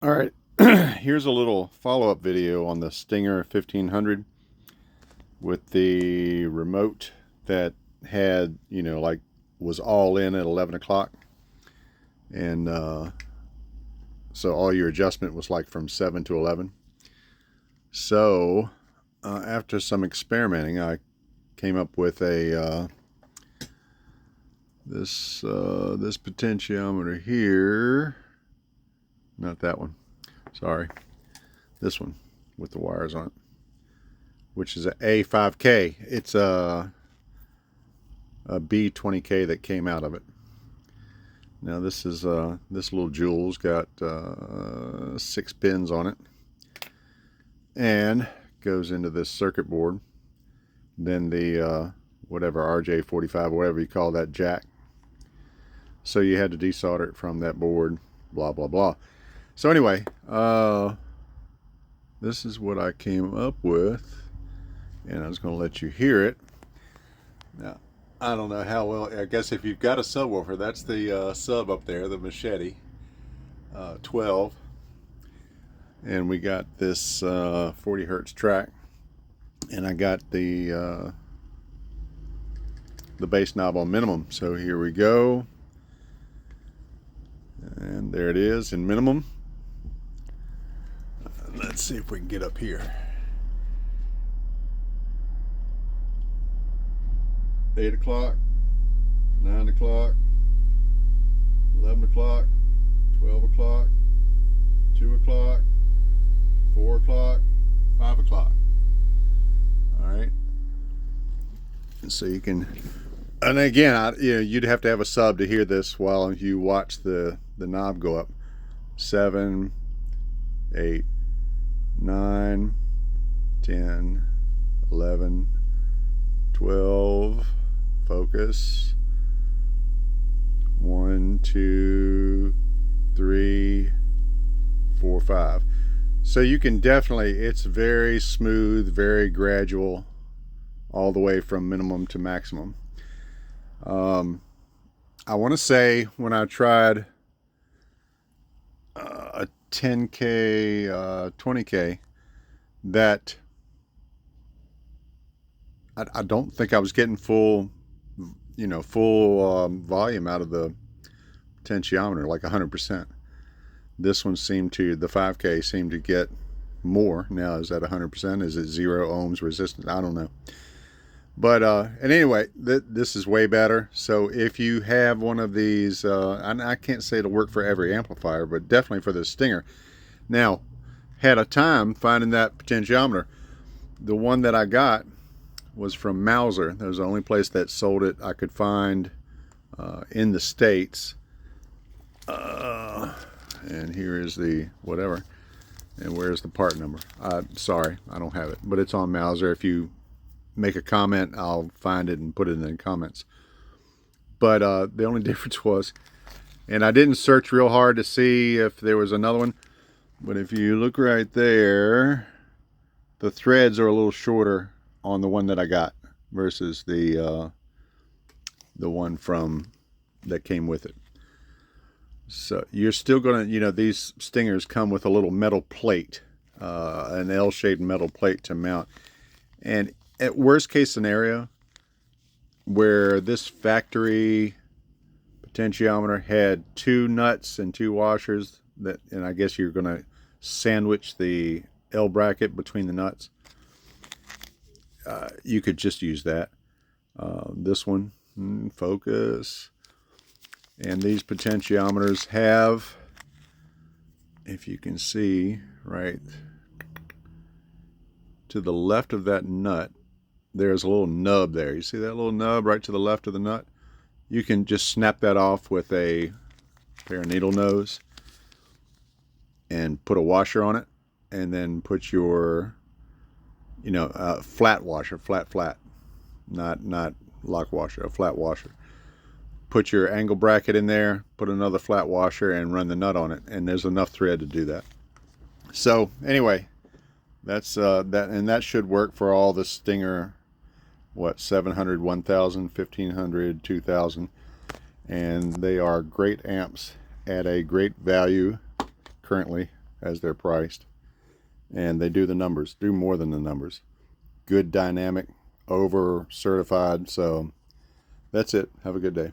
All right, here's a little follow-up video on the Stinger 1500 with the remote that had, like was all in at 11 o'clock. And so all your adjustment was like from 7 to 11. So after some experimenting, I came up with a this potentiometer here. Not that one. Sorry. This one with the wires on it, which is a A5K. It's a B20K that came out of it. Now this is this little jewel's got 6 pins on it and goes into this circuit board. Then the whatever RJ45, whatever you call that jack. So you had to desolder it from that board, blah blah blah. So anyway, this is what I came up with, and I was going to let you hear it. Now, I don't know how well, I guess if you've got a subwoofer, that's the sub up there, the Machete 12. And we got this 40 hertz track, and I got the bass knob on minimum. So here we go. And there it is in minimum. Let's see if we can get up here. 8 o'clock, 9 o'clock, 11 o'clock, 12 o'clock, 2 o'clock, 4 o'clock, 5 o'clock. All right. And so you can, and again, you'd have to have a sub to hear this while you watch the knob go up. 7, 8, 9, 10, 11, 12, focus, 1, 2, 3, 4, 5. So you can definitely, it's very smooth, very gradual, all the way from minimum to maximum. I want to say when I tried a 10K, 20K, that I don't think I was getting full volume out of the potentiometer, like 100%. This one seemed to, the 5K seemed to get more. Now, is that 100%? Is it 0 ohms resistance? I don't know. But and anyway, this is way better. So if you have one of these, and I can't say it'll work for every amplifier, but definitely for the Stinger. Now, had a time finding that potentiometer. The one that I got was from Mauser. That was the only place that sold it I could find in the States. And here is the whatever. And where's the part number? Sorry, I don't have it, but it's on Mauser. If you make a comment, I'll find it and put it in the comments. But the only difference was, and I didn't search real hard to see if there was another one, but if you look right there, the threads are a little shorter on the one that I got versus the one from that came with it. So you're still gonna, these Stingers come with a little metal plate, an L-shaped metal plate to mount. And at worst case scenario, where this factory potentiometer had 2 nuts and 2 washers, and I guess you're gonna sandwich the L bracket between the nuts, you could just use that. This one, focus. And these potentiometers have, if you can see, right to the left of that nut, there's a little nub there. You see that little nub right to the left of the nut? You can just snap that off with a pair of needle nose and put a washer on it, and then put your, flat washer, flat, not lock washer, a flat washer. Put your angle bracket in there, put another flat washer, and run the nut on it, and there's enough thread to do that. So anyway, that's that, and that should work for all the Stinger, 700, 1000, 1500, 2000, and they are great amps at a great value currently as they're priced. And they do the numbers, do more than the numbers. Good dynamic, over certified. So that's it. Have a good day.